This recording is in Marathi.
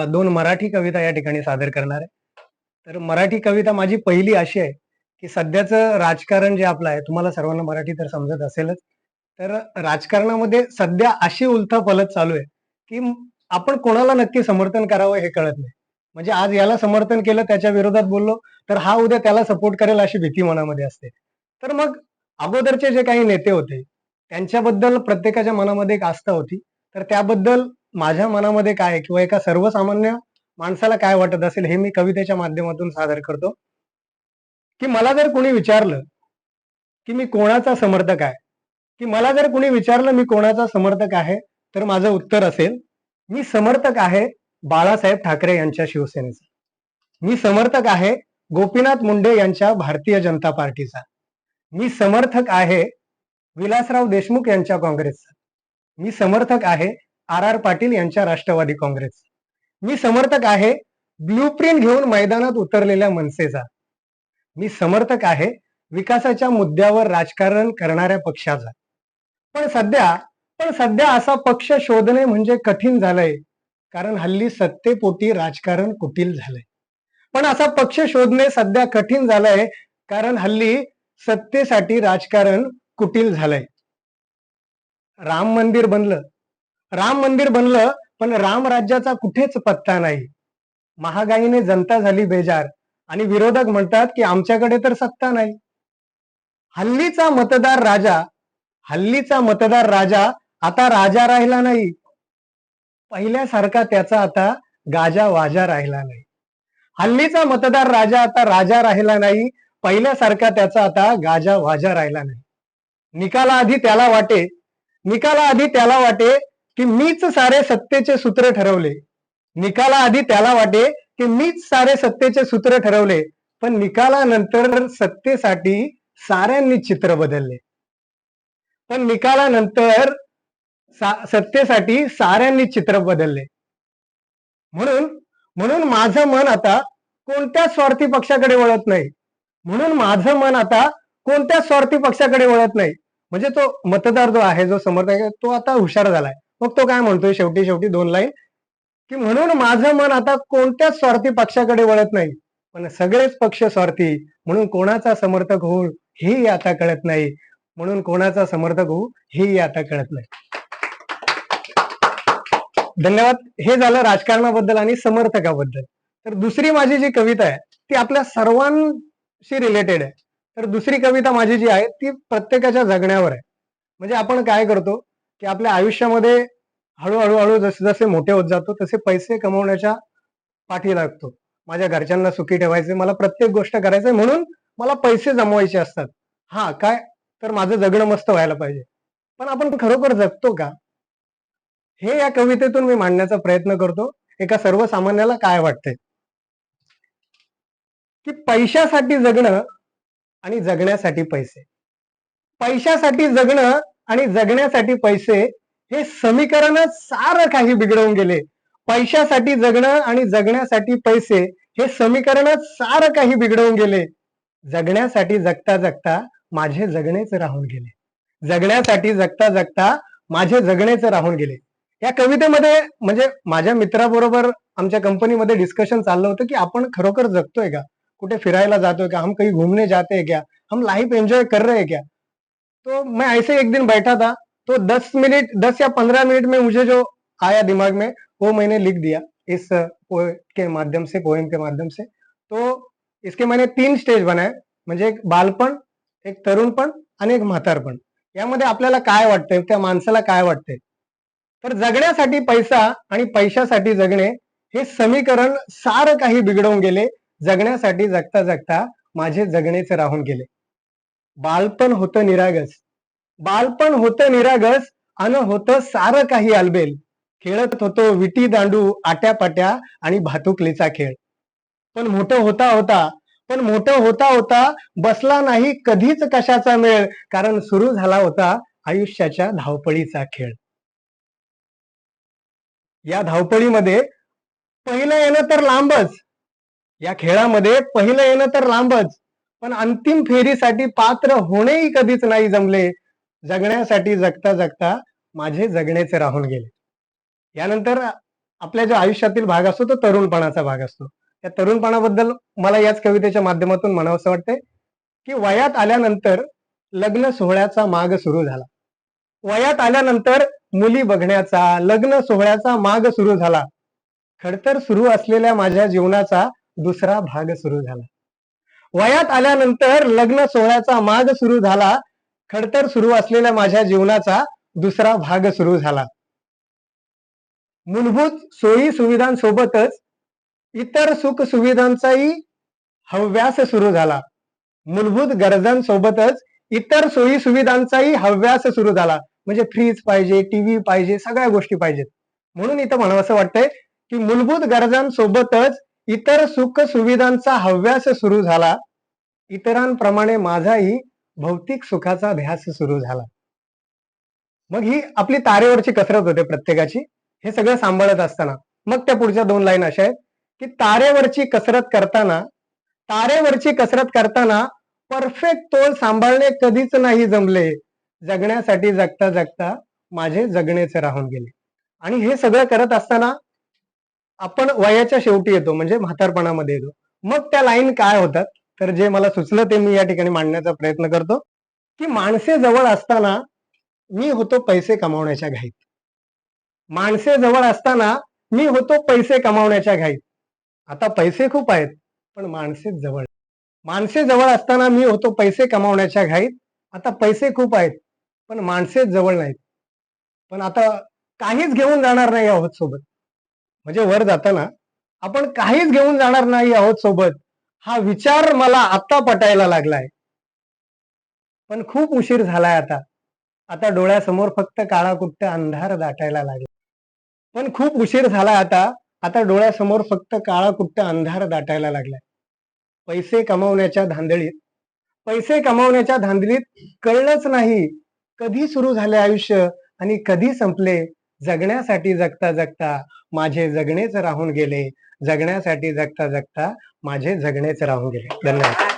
दोन मराठी कविता या ठिकाणी सादर करणार आहे. तर मराठी कविता माझी पहिली अशी आहे, की सध्याचं राजकारण जे आपलं आहे, तुम्हाला सर्वांना मराठी तर समजत असेलच. तर राजकारणामध्ये सध्या अशी उलथापालथ चालू आहे, की आपण कोणाला नक्की समर्थन करावं हे कळत नाही. म्हणजे आज याला समर्थन केलं, त्याच्या विरोधात बोललो, तर हा उद्या त्याला सपोर्ट करेल अशी भीती मनामध्ये असते. तर मग अगोदरचे जे काही नेते होते, त्यांच्याबद्दल प्रत्येकाच्या मनामध्ये एक आस्था होती. तर त्याबद्दल माझ्या मनामध्ये काय आहे किंवा एका सर्वसामान्य माणसाला काय वाटत असेल हे मी कवितेच्या माध्यमातून सादर करतो, की मला जर कोणी विचारलं, की मी कोणाचा समर्थक आहे, की मला जर कोणी विचारलं मी कोणाचा समर्थक आहे, तर माझं उत्तर असेल, मी समर्थक आहे बाळासाहेब ठाकरे यांच्या शिवसेनेचा. मी समर्थक आहे गोपीनाथ मुंडे यांच्या भारतीय जनता पार्टीचा. मी समर्थक आहे विलासराव देशमुख यांच्या काँग्रेसचा. मी समर्थक आहे आर पाटील यांच्या राष्ट्रवादी काँग्रेस. मी समर्थक आहे ब्लूप्रिंट घेऊन मैदानात उतरलेल्या मनसेचा. मी समर्थक आहे विकासाच्या मुद्द्यावर राजकारण करणाऱ्या पक्षाचा. पण सध्या पण सध्या असा पक्ष शोधणे म्हणजे कठीण झालंय, कारण हल्ली सत्तेपोटी राजकारण कुटील झालंय. पण असा पक्ष शोधणे सध्या कठीण झालंय, कारण हल्ली सत्तेसाठी राजकारण कुटील झालंय. राम मंदिर बनलं, राम मंदिर बनलं, पण रामराज्याचा कुठेच पत्ता नाही. महागाईने जनता झाली बेजार आणि विरोधक म्हणतात की आमच्याकडे तर सत्ता नाही. हल्लीचा मतदार राजा हल्लीचा मतदार राजा आता राजा राहिला नाही. पहिल्यासारखा त्याचा आता गाजा वाजा राहिला नाही. हल्लीचा मतदार राजा आता राजा राहिला नाही. पहिल्यासारखा त्याचा आता गाजा वाजा राहिला नाही. निकालाआधी त्याला वाटे निकालाआधी त्याला वाटे की मीच सारे सत्तेचे सूत्र ठरवले. निकालाआधी त्याला वाटे की मीच सारे सत्तेचे सूत्र ठरवले. पण निकालानंतर सत्तेसाठी साऱ्यांनी चित्र बदलले. पण निकालानंतर सत्तेसाठी साऱ्यांनी चित्र बदलले. म्हणून म्हणून माझं मन आता कोणत्या स्वार्थी पक्षाकडे वळत नाही. म्हणून माझं मन आता कोणत्या स्वार्थी पक्षाकडे वळत नाही. म्हणजे तो मतदार जो आहे, जो समर्थक आहे, तो आता हुशार झालाय. मग तो काय म्हणतोय शेवटी शेवटी 2 लाईन, की म्हणून माझं मन आता कोणत्याच स्वार्थी पक्षाकडे वळत नाही. पण सगळेच पक्ष स्वार्थी, म्हणून कोणाचा समर्थक होऊ हेही आता कळत नाही. म्हणून कोणाचा समर्थक होऊ हेही आता कळत नाही. धन्यवाद. हे झालं राजकारणाबद्दल आणि समर्थकाबद्दल. तर दुसरी माझी जी कविता आहे ती आपल्या सर्वांशी रिलेटेड आहे. तर दुसरी कविता माझी जी आहे ती प्रत्येकाच्या जगण्यावर आहे. म्हणजे आपण काय करतो की आपल्या आयुष्यामध्ये हळूहळू जसे जसे मोठे होत जातो तसे पैसे कमवण्याच्या पाठी लागतो. माझ्या घरच्यांना सुखी ठेवायचे, मला प्रत्येक गोष्ट करायचंय, म्हणून मला पैसे जमवायचे असतात. हा काय, तर माझं जगणं मस्त व्हायला पाहिजे. पण आपण खरोखर जगतो का, हे या कवितेतून मी मांडण्याचा प्रयत्न करतो. एका सर्वसामान्याला काय वाटतंय, की पैशासाठी जगणं आणि जगण्यासाठी पैसे, पैशासाठी जगणं आणि जगण्यासाठी पैसे, हे समीकरणच सारं काही बिघडवून गेले. पैशासाठी जगणं आणि जगण्यासाठी पैसे, हे समीकरणच सारं काही बिघडवून गेले. जगण्यासाठी जगता जगता माझे जगणेच राहून गेले. जगण्यासाठी जगता जगता माझे जगणेच राहून गेले. या कवितेमध्ये म्हणजे माझ्या मित्राबरोबर आमच्या कंपनीमध्ये डिस्कशन चाललं होतं की आपण खरोखर जगतोय का, कुठे फिरायला जातोय का, हम कहीं घूमने जाते हैं क्या, हम लाइफ एंजॉय कर रहे हैं क्या. तो मैं ऐसे एक दिन बैठा था, तो 10 या 15 मिनट में मुझे जो आया दिमाग में वो मैंने लिख दिया इस पोएम के माध्यम से. तो इसके मैंने 3 स्टेज बनाए, म्हणजे एक बालपण, एक तरुणपण आणि एक म्हातारपण. यामध्ये आपल्याला काय वाटतंय, त्या माणसाला काय वाटतंय. तर जगण्यासाठी पैसा आणि पैशासाठी जगणे, हे समीकरण सारं काही बिघडवून गेले. जगण्यासाठी जगता जगता माझे जगणेच राहून गेले. बालपण होतं निरागस, बालपण होतं निरागस, अन होतं सारं काही आलबेल. खेळत होतो विटी दांडू, आट्यापाट्या आणि भातुकलीचा खेळ. पण मोठं होता होता बसला नाही कधीच कशाचा मेळ, कारण सुरू झाला होता आयुष्याच्या धावपळीचा खेळ. या धावपळीमध्ये पहिलं येणं तर लांबच, या खेळामध्ये पहिलं येणं तर लांबच, पण अंतिम फेरीसाठी पात्र होणेही कधीच नाही जमले. जगण्यासाठी जगता जगता माझे जगणेच राहून गेले. यानंतर आपल्या जो आयुष्यातील भाग असतो तो तरुणपणाचा भाग असतो. त्या तरुणपणाबद्दल मला याच कवितेच्या माध्यमातून म्हणावंसं वाटतंय, की वयात आल्यानंतर लग्न सोहळ्याचा माग सुरू झाला. वयात आल्यानंतर मुली बघण्याचा, लग्न सोहळ्याचा माग सुरू झाला. खडतर सुरू असलेल्या माझ्या जीवनाचा दुसरा भाग सुरू झाला. वयात आल्यानंतर लग्न सोहळ्याचा माग सुरू झाला. खडतर सुरू असलेल्या माझ्या जीवनाचा दुसरा भाग सुरू झाला. मूलभूत सोयी सुविधांसोबतच इतर सुख सुविधांचाही हव्यास सुरू झाला. मूलभूत गरजांसोबतच इतर सोयी सुविधांचाही हव्यास सुरू झाला. म्हणजे फ्रीज पाहिजे, टीव्ही पाहिजे, सगळ्या गोष्टी पाहिजेत. म्हणून इथं म्हणावं असं वाटतंय की मूलभूत गरजांसोबतच इतर सुख सुविधांचा हव्यास सुरू झाला. इतरांप्रमाणे माझाही भौतिक सुखाचा ध्यास सुरू झाला. मग ही आपली तारेवरची कसरत होते प्रत्येकाची. हे सगळं सांभाळत असताना मग त्या पुढच्या 2 लाईन अशा आहेत की तारेवरची कसरत करताना परफेक्ट तोल सांभाळणे कधीच नाही जमले. जगण्यासाठी जगता जगता माझे जगणेच राहून गेले. आणि हे सगळं करत असताना आपण वयाच्या शेवटी येतो, म्हणजे म्हातारपणामध्ये येतो. मग त्या लाईन काय होतात, तर जे मला सुचलं ते मी या ठिकाणी मांडण्याचा प्रयत्न करतो, की माणसे जवळ असताना मी होतो पैसे कमावण्याच्या घाईत. माणसे जवळ असताना मी होतो पैसे कमावण्याच्या घाईत. आता पैसे खूप आहेत, पण माणसेच जवळ. माणसे जवळ असताना मी होतो पैसे कमावण्याच्या घाईत. आता पैसे खूप आहेत, पण माणसेच जवळ नाहीत. पण आता काहीच घेऊन जाणार नाही आहोत सोबत. म्हणजे वर जाताना आपण काहीच घेऊन जाणार नाही आहोत सोबत, हा विचार मला आता पटायला लागलाय. पण खूप उशीर झालाय आता. आता डोळ्यासमोर फक्त काळाकुट्ट अंधार दाटायला लागला. पण खूप उशीर झाला आता. आता डोळ्यासमोर फक्त काळाकुट्ट अंधार दाटायला लागलाय. पैसे कमावण्याच्या धांदलीत कळलंच नाही कधी सुरू झाले आयुष्य आणि कधी संपले. जगण्यासाठी जगता जगता माझे जगणेच राहून गेले. जगण्यासाठी जगता जगता माझे जगणेच राहून गेले. धन्यवाद.